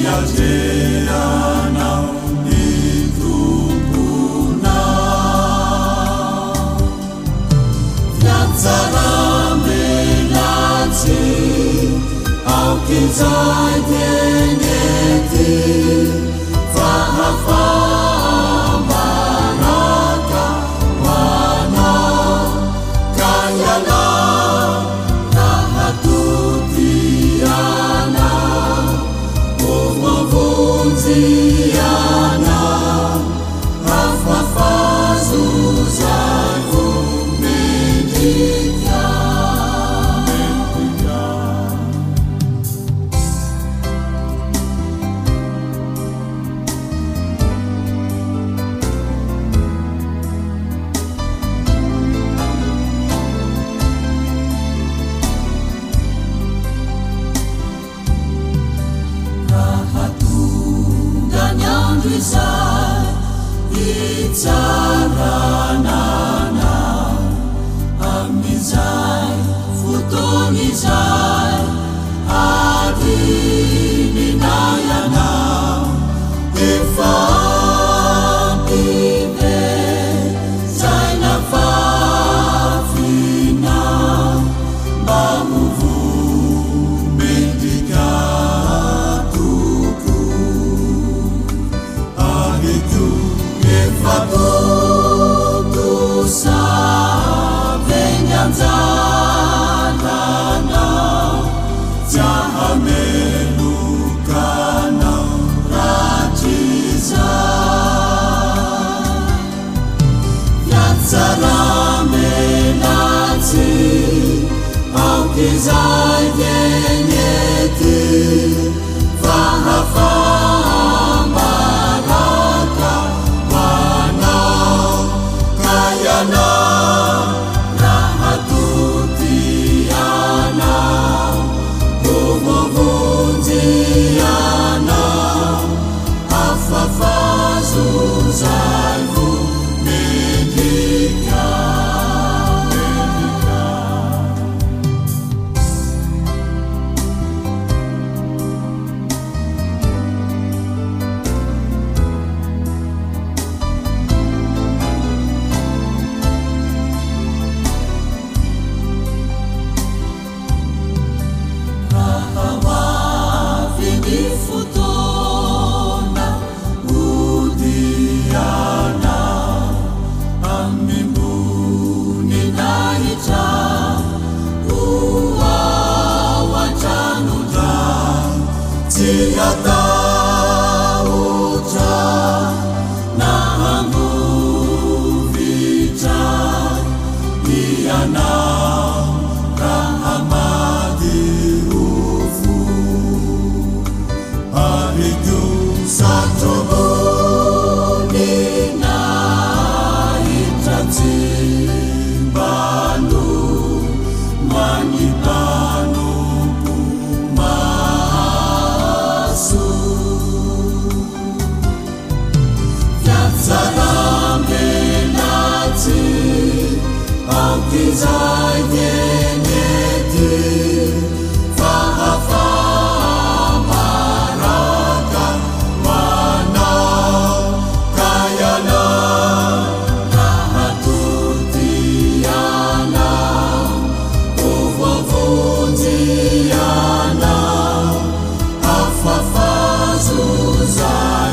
Ialteanao itumpuna Fiazzarambelazzi Aukizai teneti Fahafamaraka Wana Kayana Rahatutiana Umavunziana Rafafazuzaivu Mendika Itzaranana Amizai Futonizai Adininayana Efapive Zainafafina Bamuvu Mendikatuku Agitu Fatutusa venyanzana Jahamelukana rajiza Fiazzarambelazzi Aukizai teneti Fahafamaraka Kayana Rahatutiana Umavunziana Afafazuzaivu Mendika Futona udiana Amibuni naita Uwa wajanuda Tiata uta Nahangu vita Iana Rahamadi Satubuni na itatimbanu Manibanu pumasu Fiazzarambelazzi Aukizai teneti Fahafamaraka Wana Kayana Rahatutiana Umavunziana Afafazuzai